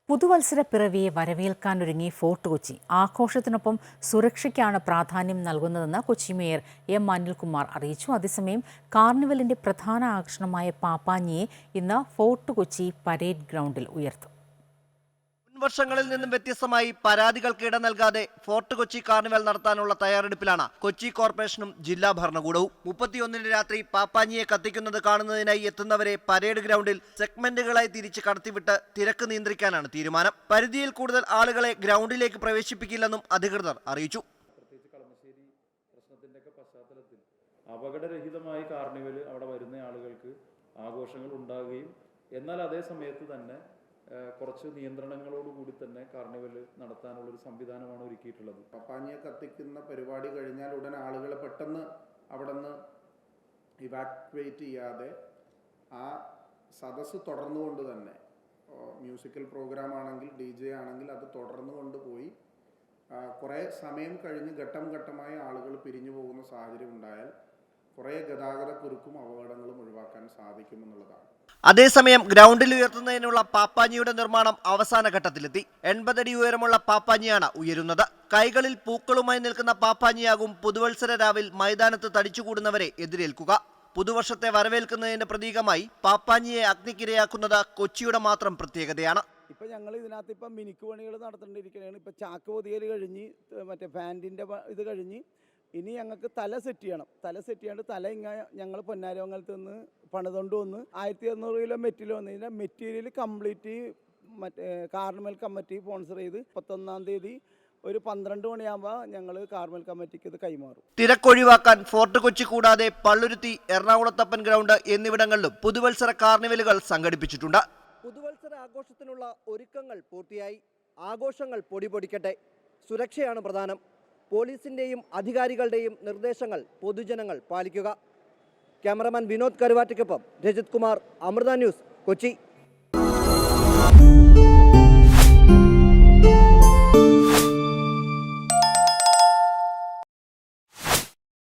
പുതുവത്സര പിറവിയെ വരവേൽക്കാനൊരുങ്ങി ഫോർട്ട് കൊച്ചി. ആഘോഷത്തിനൊപ്പം സുരക്ഷയ്ക്കാണ് പ്രാധാന്യം നൽകുന്നതെന്ന് കൊച്ചി മേയർ എം അനിൽകുമാർ അറിയിച്ചു. അതേസമയം കാർണിവലിന്റെ പ്രധാന ആകർഷണമായ പാപ്പാഞ്ഞിയെ ഇന്ന് ഫോർട്ട് കൊച്ചി പരേഡ് ഗ്രൗണ്ടിൽ ഉയർത്തും. മുൻവർഷങ്ങളിൽ നിന്നും വ്യത്യസ്തമായി പരാതികൾക്ക് ഇട നൽകാതെ ഫോർട്ട് കൊച്ചി കാർണിവൽ നടത്താനുള്ള തയ്യാറെടുപ്പിലാണ് കൊച്ചി കോർപ്പറേഷനും ജില്ലാ ഭരണകൂടവും. 31-ന് രാത്രി പാപ്പാഞ്ഞിയെ കത്തിക്കുന്നത് കാണുന്നതിനായി എത്തുന്നവരെ പരേഡ് ഗ്രൗണ്ടിൽ സെഗ്മെന്റുകളായി തിരിച്ച് കടത്തിവിട്ട് തിരക്ക് നിയന്ത്രിക്കാനാണ് തീരുമാനം. പരിധിയിൽ കൂടുതൽ ആളുകളെ ഗ്രൗണ്ടിലേക്ക് പ്രവേശിപ്പിക്കില്ലെന്നും അധികൃതർ അറിയിച്ചു. പശ്ചാത്തലത്തിൽ അപകടരഹിതമായി കാർണിവൽ അവിടെ വരുന്ന ആളുകൾക്ക് ആഘോഷങ്ങൾ ഉണ്ടാകുകയും എന്നാൽ അതേ സമയത്ത് തന്നെ കുറച്ച് നിയന്ത്രണങ്ങളോടുകൂടി തന്നെ കാർണിവൽ നടത്താനുള്ളൊരു സംവിധാനമാണ് ഒരുക്കിയിട്ടുള്ളത്. പപ്പാഞ്ഞിയെ കത്തിക്കുന്ന പരിപാടി കഴിഞ്ഞാൽ ഉടൻ ആളുകളെ പെട്ടെന്ന് അവിടെ നിന്ന് ഇവാക്വേറ്റ് ചെയ്യാതെ ആ സദസ്സ് തുടർന്നുകൊണ്ട് തന്നെ മ്യൂസിക്കൽ പ്രോഗ്രാം ആണെങ്കിൽ DJ ആണെങ്കിൽ അത് തുടർന്നു കൊണ്ടുപോയി കുറേ സമയം കഴിഞ്ഞ് ഘട്ടം ഘട്ടമായി ആളുകൾ പിരിഞ്ഞു പോകുന്ന സാഹചര്യം ഉണ്ടായാൽ കുറേ ഗതാഗതക്കുരുക്കും അപകടങ്ങളും ഒഴിവാക്കാൻ സാധിക്കുമെന്നുള്ളതാണ്. അതേസമയം ഗ്രൗണ്ടിൽ ഉയർത്തുന്നതിനുള്ള പാപ്പാഞ്ഞിയുടെ നിർമ്മാണം അവസാന ഘട്ടത്തിലെത്തി. 80 അടി ഉയരമുള്ള പാപ്പാഞ്ഞിയാണ് ഉയരുന്നത്. കൈകളിൽ പൂക്കളുമായി നിൽക്കുന്ന പാപ്പാഞ്ഞിയാകും പുതുവത്സര രാവിൽ മൈതാനത്ത് തടിച്ചുകൂടുന്നവരെ എതിരേൽക്കുക. പുതുവർഷത്തെ വരവേൽക്കുന്നതിന്റെ പ്രതീകമായി പാപ്പാഞ്ഞിയെ അഗ്നിക്കിരയാക്കുന്നത് കൊച്ചിയുടെ മാത്രം പ്രത്യേകതയാണ്. ഇപ്പം ഞങ്ങൾ ഇതിനകത്ത് ഇപ്പം മിനുക്ക് പണികൾ നടത്തേണ്ടിയിരിക്കുകയാണ്. ഇപ്പം ചാക്ക് പൊതിയൽ കഴിഞ്ഞ് മറ്റേ ഫാൻറ്റിൻ്റെ ഇത് കഴിഞ്ഞ് ഇനി ഞങ്ങൾക്ക് തല സെറ്റ് ചെയ്യണം. തല സെറ്റ് ചെയ്യാണ്ട് തല ഇങ്ങനെ ഞങ്ങൾ പൊന്നാരമംഗലത്ത് നിന്ന് പണിതുകൊണ്ട് വന്ന് 1200 കിലോ മെറ്റീരിയൽ വന്നതിൻ്റെ മെറ്റീരിയൽ കംപ്ലീറ്റ് മറ്റേ കാർണിവൽ കമ്മിറ്റി സ്പോൺസർ ചെയ്ത് 31-ാം തീയതി ഒരു 12 മണിയാകുമ്പോൾ ഞങ്ങൾ കാർണിവൽ കമ്മിറ്റിക്ക് ഇത് കൈമാറും. തിരക്കൊഴിവാക്കാൻ ഫോർട്ട് കൊച്ചി കൂടാതെ പള്ളുരുത്തി, എറണാകുളത്തപ്പൻ ഗ്രൗണ്ട് എന്നിവിടങ്ങളിലും പുതുവത്സര കാർണിവലുകൾ സംഘടിപ്പിച്ചിട്ടുണ്ട്. പുതുവത്സര ആഘോഷത്തിനുള്ള ഒരുക്കങ്ങൾ പൂർത്തിയായി. ആഘോഷങ്ങൾ പൊടിപൊടിക്കട്ടെ. സുരക്ഷയാണ് പ്രധാനം. പോലീസിന്റെയും അധികാരികളുടെയും നിർദ്ദേശങ്ങൾ പൊതുജനങ്ങൾ പാലിക്കുക. ക്യാമറമാൻ വിനോദ് കരുവാറ്റയ്ക്കൊപ്പം രജിത് കുമാർ, അമൃത ന്യൂസ്, കൊച്ചി.